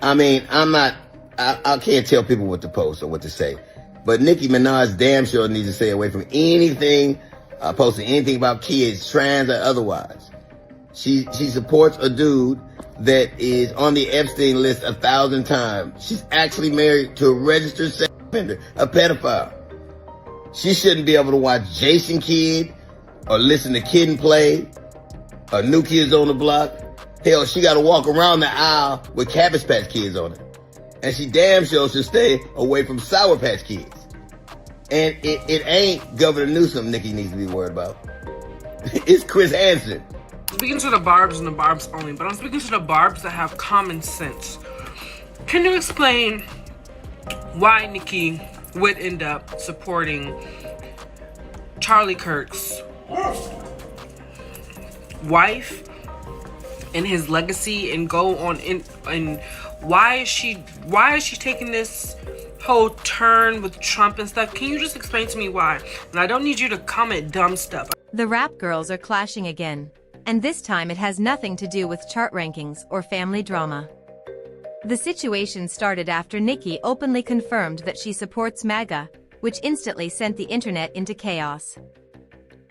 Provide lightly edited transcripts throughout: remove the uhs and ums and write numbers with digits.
I mean, I can't tell people what to post or what to say. But Nicki Minaj damn sure needs to stay away from anything, posting anything about kids, trans or otherwise. She supports a dude that is on the Epstein list 1,000 times. She's actually married to a registered sex offender, a pedophile. She shouldn't be able to watch Jason Kidd or listen to Kid and Play or New Kids on the Block. Hell, she got to walk around the aisle with Cabbage Patch Kids on it. And she damn sure should stay away from Sour Patch Kids. And it ain't Governor Newsom Nicki needs to be worried about. It's Chris Hansen. Speaking to the barbs and the barbs only, but I'm speaking to the barbs that have common sense. Can you explain why Nicki would end up supporting Charlie Kirk's wife and his legacy and go on and why is she taking this whole turn with Trump and stuff? Can you just explain to me why? And I don't need you to comment dumb stuff. The rap girls are clashing again, and this time it has nothing to do with chart rankings or family drama. The situation started after Nicki openly confirmed that she supports MAGA, which instantly sent the internet into chaos.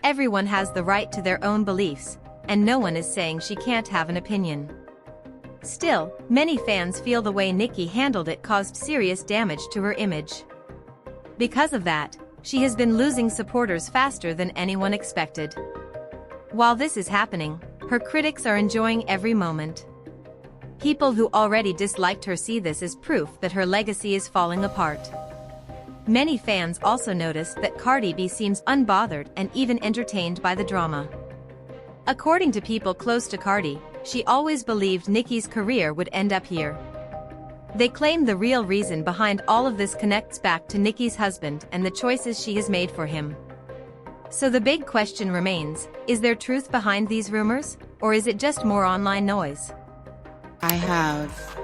Everyone has the right to their own beliefs, and no one is saying she can't have an opinion. Still, many fans feel the way Nicki handled it caused serious damage to her image. Because of that, she has been losing supporters faster than anyone expected. While this is happening, her critics are enjoying every moment. People who already disliked her see this as proof that her legacy is falling apart. Many fans also noticed that Cardi B seems unbothered and even entertained by the drama. According to people close to Cardi, she always believed Nicki's career would end up here. They claim the real reason behind all of this connects back to Nicki's husband and the choices she has made for him. So the big question remains, is there truth behind these rumors, or is it just more online noise? I have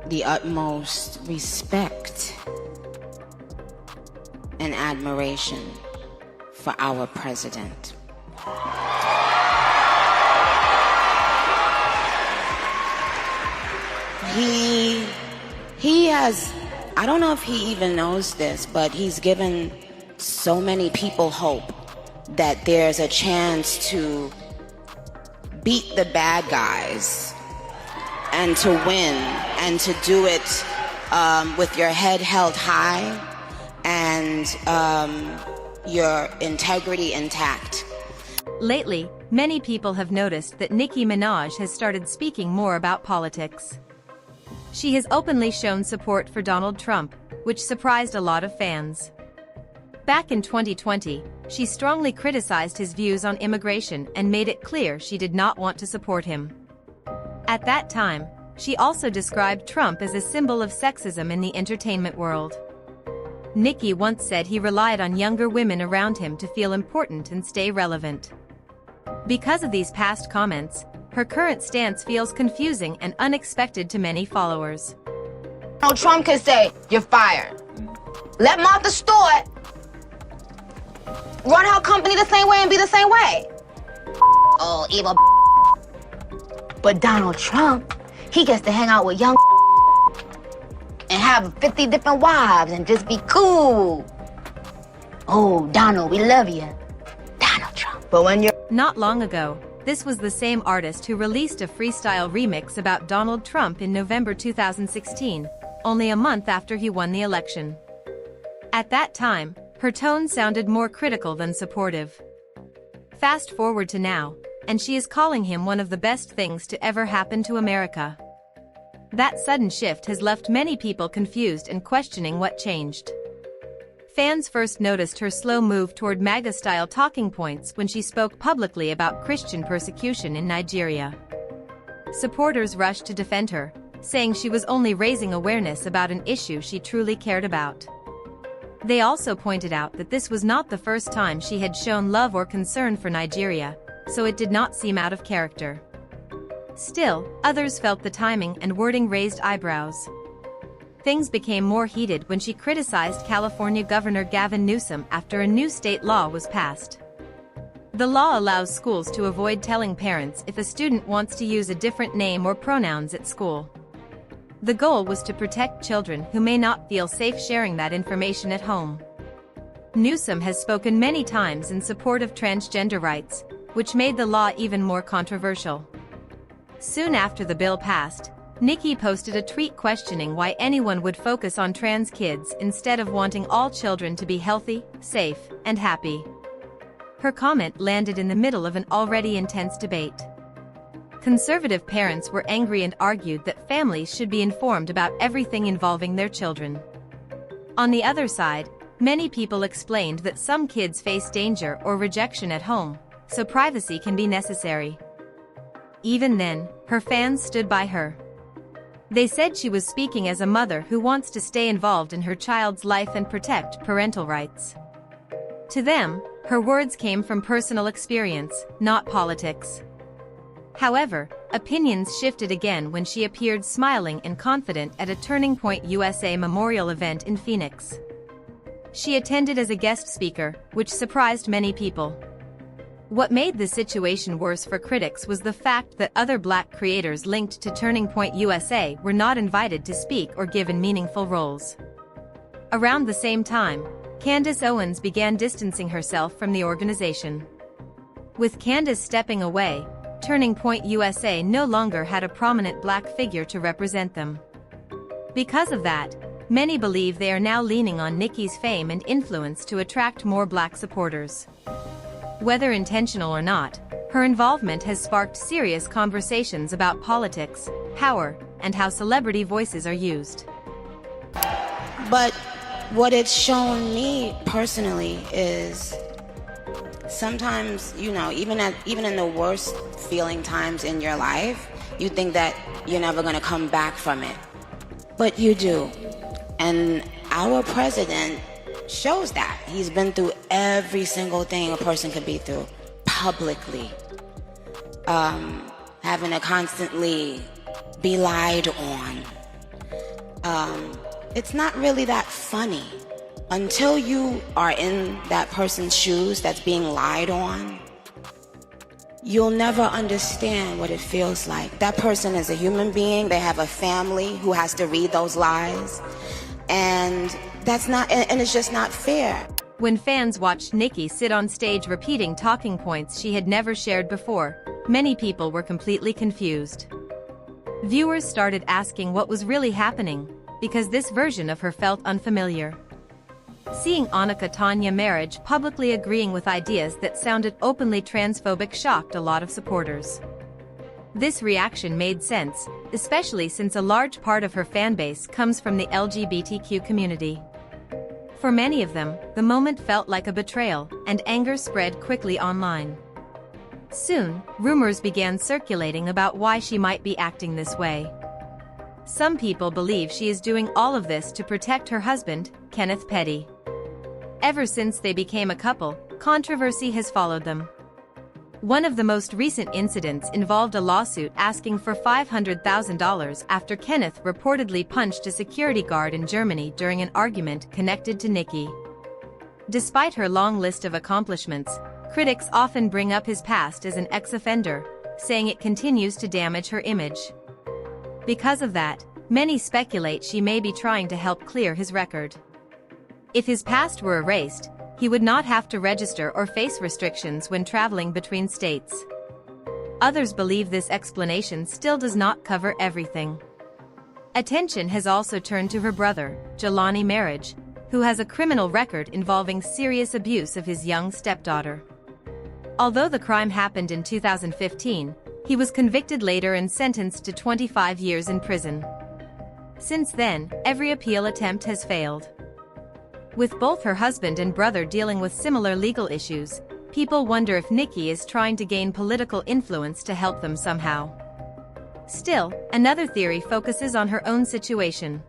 the utmost respect and admiration for our president. He has, I don't know if he even knows this, but he's given so many people hope that there's a chance to beat the bad guys and to win and to do it with your head held high and your integrity intact. Lately, many people have noticed that Nicki Minaj has started speaking more about politics. She has openly shown support for Donald Trump, which surprised a lot of fans. Back in 2020, she strongly criticized his views on immigration and made it clear she did not want to support him. At that time, she also described Trump as a symbol of sexism in the entertainment world. Nicki once said he relied on younger women around him to feel important and stay relevant. Because of these past comments, her current stance feels confusing and unexpected to many followers. Donald Trump could say, "You're fired." Let Martha Stewart run her company the same way and be the same way. Oh, evil. But Donald Trump, he gets to hang out with young and have 50 different wives and just be cool. Oh, Donald, we love you. Donald Trump. But when you're... Not long ago, this was the same artist who released a freestyle remix about Donald Trump in November 2016, only a month after he won the election. At that time, her tone sounded more critical than supportive. Fast forward to now, and she is calling him one of the best things to ever happen to America. That sudden shift has left many people confused and questioning what changed. Fans first noticed her slow move toward MAGA-style talking points when she spoke publicly about Christian persecution in Nigeria. Supporters rushed to defend her, saying she was only raising awareness about an issue she truly cared about. They also pointed out that this was not the first time she had shown love or concern for Nigeria, so it did not seem out of character. Still, others felt the timing and wording raised eyebrows. Things became more heated when she criticized California Governor Gavin Newsom after a new state law was passed. The law allows schools to avoid telling parents if a student wants to use a different name or pronouns at school. The goal was to protect children who may not feel safe sharing that information at home. Newsom has spoken many times in support of transgender rights, which made the law even more controversial. Soon after the bill passed, Nicki posted a tweet questioning why anyone would focus on trans kids instead of wanting all children to be healthy, safe, and happy. Her comment landed in the middle of an already intense debate. Conservative parents were angry and argued that families should be informed about everything involving their children. On the other side, many people explained that some kids face danger or rejection at home, so privacy can be necessary. Even then, her fans stood by her. They said she was speaking as a mother who wants to stay involved in her child's life and protect parental rights. To them, her words came from personal experience, not politics. However, opinions shifted again when she appeared smiling and confident at a Turning Point USA memorial event in Phoenix. She attended as a guest speaker, which surprised many people. What made the situation worse for critics was the fact that other Black creators linked to Turning Point USA were not invited to speak or given meaningful roles. Around the same time, Candace Owens began distancing herself from the organization. With Candace stepping away, Turning Point USA no longer had a prominent Black figure to represent them. Because of that, many believe they are now leaning on Nicki's fame and influence to attract more Black supporters. Whether intentional or not, her involvement has sparked serious conversations about politics, power, and how celebrity voices are used. But what it's shown me personally is sometimes, even in the worst feeling times in your life, you think that you're never going to come back from it. But you do. And our president shows that. He's been through every single thing a person could be through publicly. Having to constantly be lied on. It's not really that funny. Until you are in that person's shoes that's being lied on, you'll never understand what it feels like. That person is a human being. They have a family who has to read those lies. And it's just not fair. When fans watched Nicki sit on stage repeating talking points she had never shared before, many people were completely confused. Viewers started asking what was really happening, because this version of her felt unfamiliar. Seeing Annika Tanya Marriage publicly agreeing with ideas that sounded openly transphobic shocked a lot of supporters. This reaction made sense, especially since a large part of her fanbase comes from the LGBTQ community. For many of them, the moment felt like a betrayal, and anger spread quickly online. Soon, rumors began circulating about why she might be acting this way. Some people believe she is doing all of this to protect her husband, Kenneth Petty. Ever since they became a couple, controversy has followed them. One of the most recent incidents involved a lawsuit asking for $500,000 after Kenneth reportedly punched a security guard in Germany during an argument connected to Nicki. Despite her long list of accomplishments, critics often bring up his past as an ex-offender, saying it continues to damage her image. Because of that, many speculate she may be trying to help clear his record. If his past were erased, he would not have to register or face restrictions when traveling between states. Others believe this explanation still does not cover everything. Attention has also turned to her brother, Jelani Marriage, who has a criminal record involving serious abuse of his young stepdaughter. Although the crime happened in 2015, he was convicted later and sentenced to 25 years in prison. Since then, every appeal attempt has failed. With both her husband and brother dealing with similar legal issues, people wonder if Nicki is trying to gain political influence to help them somehow. Still, another theory focuses on her own situation.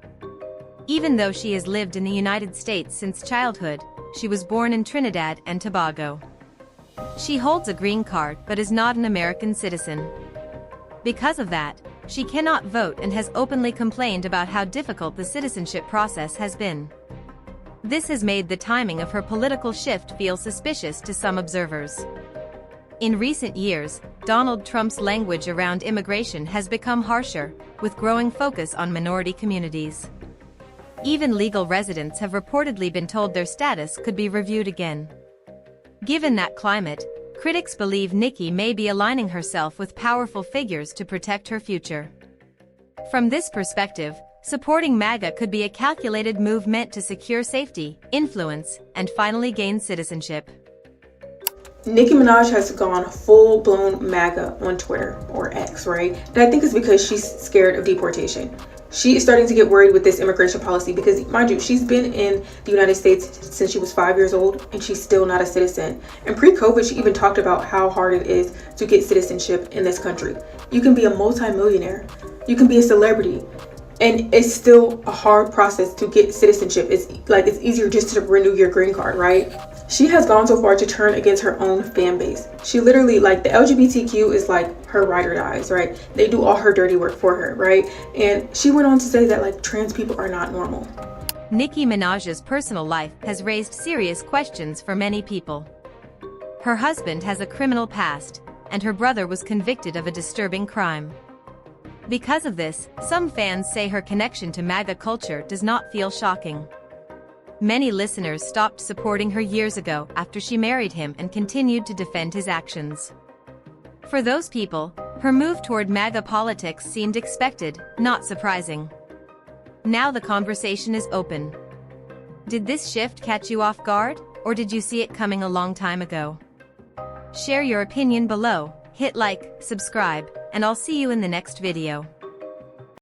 Even though she has lived in the United States since childhood, she was born in Trinidad and Tobago. She holds a green card but is not an American citizen. Because of that, she cannot vote and has openly complained about how difficult the citizenship process has been. This has made the timing of her political shift feel suspicious to some observers. In recent years, Donald Trump's language around immigration has become harsher, with growing focus on minority communities. Even legal residents have reportedly been told their status could be reviewed again. Given that climate, critics believe Nicki may be aligning herself with powerful figures to protect her future. From this perspective, supporting MAGA could be a calculated move meant to secure safety, influence, and finally gain citizenship. Nicki Minaj has gone full-blown MAGA on Twitter, or X, right? And I think it's because she's scared of deportation. She is starting to get worried with this immigration policy because, mind you, she's been in the United States since she was 5 years old and she's still not a citizen. And pre-COVID, she even talked about how hard it is to get citizenship in this country. You can be a multi-millionaire, you can be a celebrity, and it's still a hard process to get citizenship. It's easier just to renew your green card, right? She has gone so far to turn against her own fan base. She literally, the LGBTQ is like her ride or dies, right? They do all her dirty work for her, right? And she went on to say that trans people are not normal. Nicki Minaj's personal life has raised serious questions for many people. Her husband has a criminal past, and her brother was convicted of a disturbing crime. Because of this, some fans say her connection to MAGA culture does not feel shocking. Many listeners stopped supporting her years ago after she married him and continued to defend his actions. For those people, her move toward MAGA politics seemed expected, not surprising. Now the conversation is open. Did this shift catch you off guard, or did you see it coming a long time ago? Share your opinion below, hit like, subscribe, and I'll see you in the next video.